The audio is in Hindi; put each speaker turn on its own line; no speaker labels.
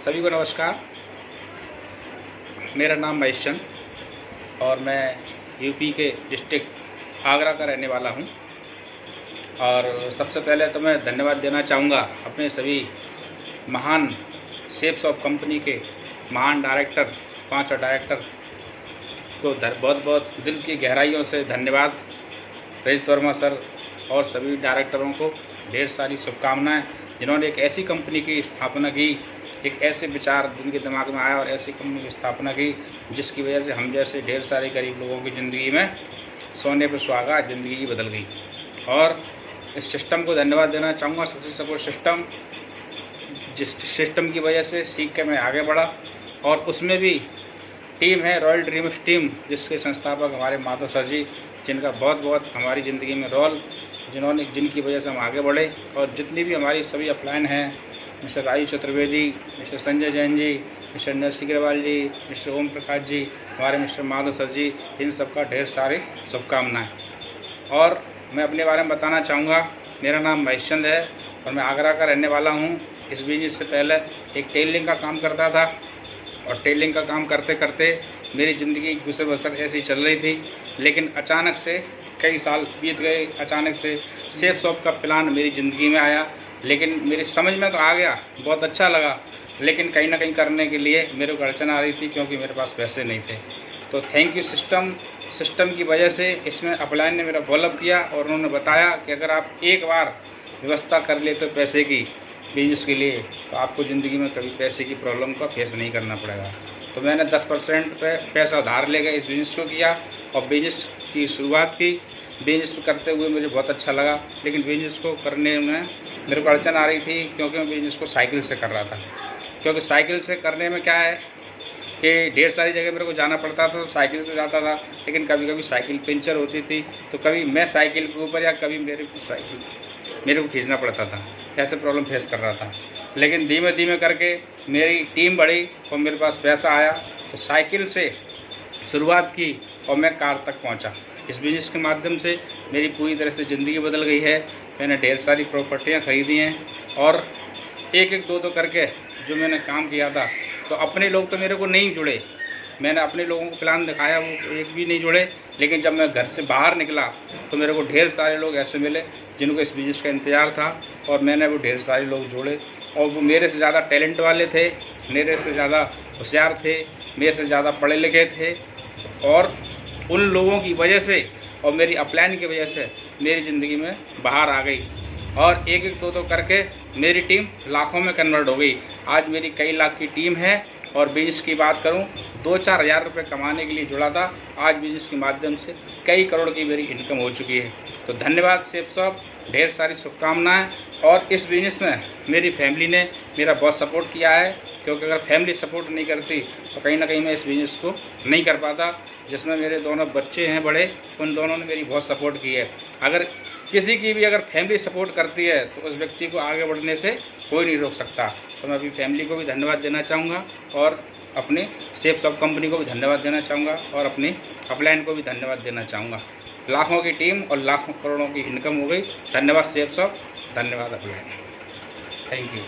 सभी को नमस्कार। मेरा नाम महेश चंद और मैं यूपी के डिस्ट्रिक्ट आगरा का रहने वाला हूं। और सबसे पहले तो मैं धन्यवाद देना चाहूँगा अपने सभी महान सेफ शॉप कंपनी के महान डायरेक्टर, 5 डायरेक्टर को बहुत बहुत दिल की गहराइयों से धन्यवाद। रजत वर्मा सर और सभी डायरेक्टरों को ढेर सारी शुभकामनाएं, जिन्होंने एक ऐसी कंपनी की स्थापना की, एक ऐसे विचार जिनके दिमाग में आया और ऐसी कंपनी की स्थापना की जिसकी वजह से हम जैसे ढेर सारे गरीब लोगों की ज़िंदगी में सोने पर सुहागा, ज़िंदगी की बदल गई। और इस सिस्टम को धन्यवाद देना चाहूँगा, सक्सेस सपोर्ट सिस्टम, जिस सिस्टम की वजह से सीख के मैं आगे बढ़ा। और उसमें भी टीम है रॉयल ड्रीम्स टीम, जिसके संस्थापक हमारे माधव सर जी, जिनका बहुत बहुत हमारी ज़िंदगी में रोल, जिनकी वजह से हम आगे बढ़े। और जितनी भी हमारी सभी अपलाइन हैं, mister Raju Chaturvedi, mister Sanjay Jain ji, mister Narasimha Agarwal जी, मिस्टर ओम प्रकाश जी, हमारे मिस्टर माधव सर जी, इन सबका ढेर सारे शुभकामनाएँ। और मैं अपने बारे में बताना चाहूँगा, मेरा नाम महेश चंद है और मैं आगरा का रहने वाला हूँ। इस बिजनेस से पहले एक टेलरिंग का काम करता था और टेलरिंग का काम करते करते मेरी ज़िंदगी गुजर बसर ऐसी चल रही थी। लेकिन अचानक से कई साल बीत गए, अचानक से सेफ शॉप का प्लान मेरी ज़िंदगी में आया। लेकिन मेरी समझ में तो आ गया, बहुत अच्छा लगा, लेकिन कहीं ना कहीं करने के लिए मेरे को अड़चन आ रही थी, क्योंकि मेरे पास पैसे नहीं थे। तो थैंक यू सिस्टम की वजह से इसमें अपलाइन ने मेरा फॉलोअप किया और उन्होंने बताया कि अगर आप एक बार व्यवस्था कर ले तो पैसे की बिजनेस के लिए, तो आपको ज़िंदगी में कभी पैसे की प्रॉब्लम का फेस नहीं करना पड़ेगा। तो मैंने 10% पैसा उधार लेकर इस बिज़नेस को किया और बिज़नेस की शुरुआत की। बिज़नेस करते हुए मुझे बहुत अच्छा लगा, लेकिन बिज़नेस को करने में मेरे को अड़चन आ रही थी, क्योंकि मैं बिज़नेस को साइकिल से कर रहा था। क्योंकि साइकिल से करने में क्या है कि ढेर सारी जगह मेरे को जाना पड़ता था, तो साइकिल से जाता था, लेकिन कभी कभी साइकिल पंचर होती थी, तो कभी मैं साइकिल के ऊपर या कभी मेरे को खींचना पड़ता था। ऐसे प्रॉब्लम फेस कर रहा था। लेकिन धीमे धीमे करके मेरी टीम बढ़ी और मेरे पास पैसा आया, तो साइकिल से शुरुआत की और मैं कार तक पहुंचा। इस बिज़नेस के माध्यम से मेरी पूरी तरह से ज़िंदगी बदल गई है। मैंने ढेर सारी प्रॉपर्टियां खरीदी हैं और एक एक दो दो करके जो मैंने काम किया था, तो अपने लोग तो मेरे को नहीं जुड़े। मैंने अपने लोगों को प्लान दिखाया, वो एक भी नहीं जुड़े। लेकिन जब मैं घर से बाहर निकला तो मेरे को ढेर सारे लोग ऐसे मिले जिनको इस बिज़नेस का इंतज़ार था, और मैंने वो ढेर सारे लोग जोड़े। और वो मेरे से ज़्यादा टैलेंट वाले थे, मेरे से ज़्यादा होशियार थे, मेरे से ज़्यादा पढ़े लिखे थे। और उन लोगों की वजह से और मेरी अपलाइन की वजह से मेरी ज़िंदगी में बाहर आ गई, और एक एक दो दो करके मेरी टीम लाखों में कन्वर्ट हो गई। आज मेरी कई लाख की टीम है। और बिज़नेस की बात करूं, 2-4 हज़ार रुपये कमाने के लिए जुड़ा था, आज बिज़नेस के माध्यम से कई करोड़ की मेरी इनकम हो चुकी है। तो धन्यवाद सेफ शॉप, ढेर सारी शुभकामनाएं। और इस बिज़नेस में मेरी फैमिली ने मेरा बहुत सपोर्ट किया है, क्योंकि अगर फैमिली सपोर्ट नहीं करती तो कहीं ना कहीं मैं इस बिज़नेस को नहीं कर पाता। जिसमें मेरे दोनों बच्चे हैं बड़े, उन दोनों ने मेरी बहुत सपोर्ट की है। अगर किसी की भी अगर फैमिली सपोर्ट करती है तो उस व्यक्ति को आगे बढ़ने से कोई नहीं रोक सकता। तो मैं अपनी फैमिली को भी धन्यवाद देना चाहूँगा और अपने सेफ शॉप कंपनी को भी धन्यवाद देना चाहूँगा और अपनी अपलाइन को भी धन्यवाद देना चाहूँगा। लाखों की टीम और लाखों करोड़ों की इनकम हो गई। धन्यवाद सेफ शॉप, धन्यवाद अपलाइन, थैंक यू।